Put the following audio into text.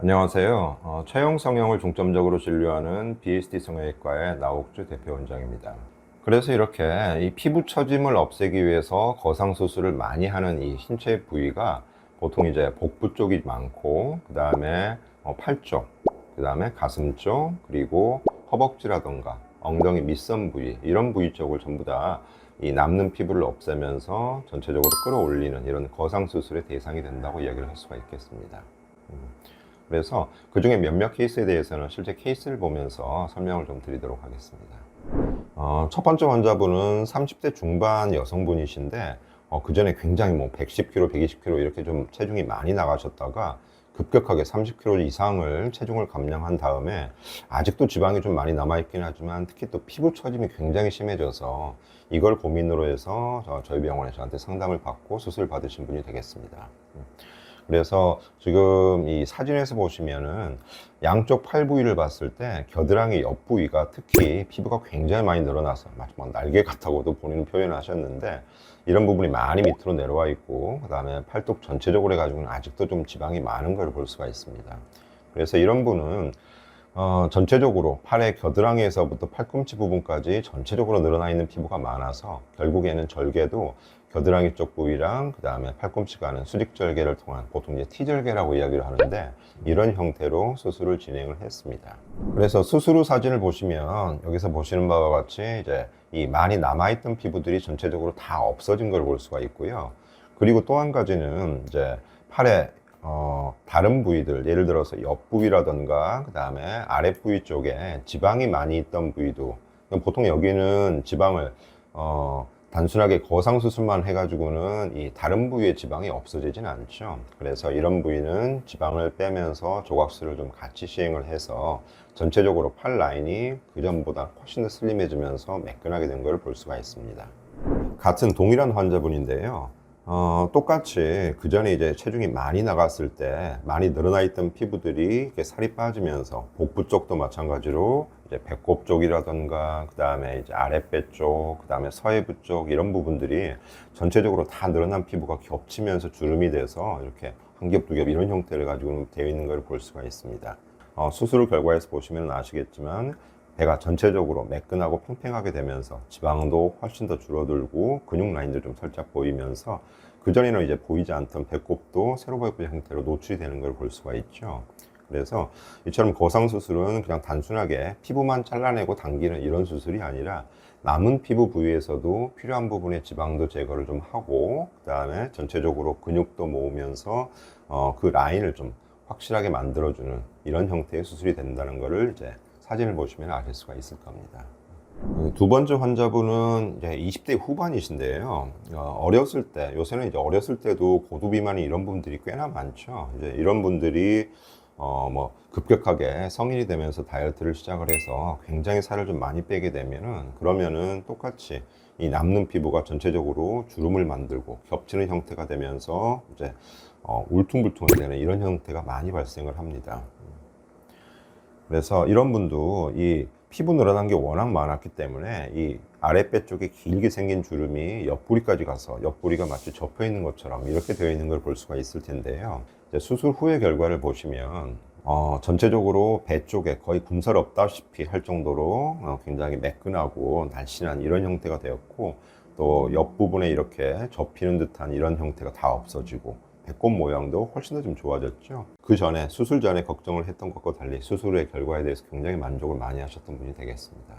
안녕하세요. 체형 성형을 중점적으로 진료하는 BSD 성형외과의 나옥주 대표원장입니다. 그래서 이렇게 이 피부 처짐을 없애기 위해서 거상 수술을 많이 하는 이 신체 부위가 보통 이제 복부 쪽이 많고, 그 다음에 팔 쪽, 그 다음에 가슴 쪽, 그리고 허벅지라던가 엉덩이 밑선 부위, 이런 부위 쪽을 전부 다 이 남는 피부를 없애면서 전체적으로 끌어올리는 이런 거상 수술의 대상이 된다고 이야기를 할 수가 있겠습니다. 그래서 그 중에 몇몇 케이스에 대해서는 실제 케이스를 보면서 설명을 좀 드리도록 하겠습니다. 첫 번째 환자분은 30대 중반 여성분이신데, 그 전에 굉장히 뭐 110kg, 120kg 이렇게 좀 체중이 많이 나가셨다가 급격하게 30kg 이상을 체중을 감량한 다음에 아직도 지방이 좀 많이 남아있긴 하지만 특히 또 피부 처짐이 굉장히 심해져서 이걸 고민으로 해서 저희 병원에 저한테 상담을 받고 수술 받으신 분이 되겠습니다. 그래서 지금 이 사진에서 보시면은 양쪽 팔 부위를 봤을 때 겨드랑이 옆 부위가 특히 피부가 굉장히 많이 늘어나서 마치 뭐 날개 같다고도 본인은 표현하셨는데, 이런 부분이 많이 밑으로 내려와 있고, 그 다음에 팔뚝 전체적으로 해가지고는 아직도 좀 지방이 많은 걸 볼 수가 있습니다. 그래서 이런 분은 전체적으로 팔의 겨드랑이에서부터 팔꿈치 부분까지 전체적으로 늘어나 있는 피부가 많아서 결국에는 절개도 겨드랑이 쪽 부위랑 그 다음에 팔꿈치 가는 수직절개를 통한, 보통 이제 T절개라고 이야기를 하는데, 이런 형태로 수술을 진행을 했습니다. 그래서 수술 후 사진을 보시면 여기서 보시는 바와 같이 이제 이 많이 남아있던 피부들이 전체적으로 다 없어진 걸 볼 수가 있고요. 그리고 또 한 가지는 이제 팔에 다른 부위들, 예를 들어서 옆 부위라던가 그 다음에 아랫 부위 쪽에 지방이 많이 있던 부위도, 보통 여기는 지방을 단순하게 거상 수술만 해가지고는 이 다른 부위의 지방이 없어지진 않죠. 그래서 이런 부위는 지방을 빼면서 조각수를 좀 같이 시행을 해서 전체적으로 팔 라인이 그전보다 훨씬 더 슬림해지면서 매끈하게 된 걸 볼 수가 있습니다. 같은 동일한 환자분인데요. 똑같이 그 전에 이제 체중이 많이 나갔을 때 많이 늘어나 있던 피부들이 이렇게 살이 빠지면서 복부 쪽도 마찬가지로 이제 배꼽 쪽이라던가 그 다음에 이제 아랫배 쪽, 그 다음에 서해부 쪽, 이런 부분들이 전체적으로 다 늘어난 피부가 겹치면서 주름이 돼서 이렇게 한 겹, 두 겹 이런 형태를 가지고 되어 있는 걸 볼 수가 있습니다. 수술 결과에서 보시면 아시겠지만 배가 전체적으로 매끈하고 팽팽하게 되면서 지방도 훨씬 더 줄어들고 근육 라인도 좀 살짝 보이면서 그전에는 이제 보이지 않던 배꼽도 세로 배꼽 형태로 노출이 되는 걸 볼 수가 있죠. 그래서 이처럼 거상 수술은 그냥 단순하게 피부만 잘라내고 당기는 이런 수술이 아니라 남은 피부 부위에서도 필요한 부분의 지방도 제거를 좀 하고, 그 다음에 전체적으로 근육도 모으면서 그 라인을 좀 확실하게 만들어주는 이런 형태의 수술이 된다는 것을 이제 사진을 보시면 아실 수가 있을 겁니다. 두 번째 환자분은 이제 20대 후반이신데요. 어렸을 때, 요새는 이제 어렸을 때도 고두 비만이 이런 분들이 꽤나 많죠. 이제 이런 분들이 뭐 급격하게 성인이 되면서 다이어트를 시작을 해서 굉장히 살을 좀 많이 빼게 되면은, 그러면은 똑같이 이 남는 피부가 전체적으로 주름을 만들고 겹치는 형태가 되면서 이제 울퉁불퉁하게 되는 이런 형태가 많이 발생을 합니다. 그래서 이런 분도 이 피부 늘어난 게 워낙 많았기 때문에 이 아랫배 쪽에 길게 생긴 주름이 옆구리까지 가서 옆구리가 마치 접혀 있는 것처럼 이렇게 되어 있는 걸 볼 수가 있을 텐데요. 이제 수술 후의 결과를 보시면 전체적으로 배 쪽에 거의 군살 없다시피 할 정도로 굉장히 매끈하고 날씬한 이런 형태가 되었고, 또 옆부분에 이렇게 접히는 듯한 이런 형태가 다 없어지고 배꼽 모양도 훨씬 더 좀 좋아졌죠. 그 전에, 수술 전에 걱정을 했던 것과 달리 수술의 결과에 대해서 굉장히 만족을 많이 하셨던 분이 되겠습니다.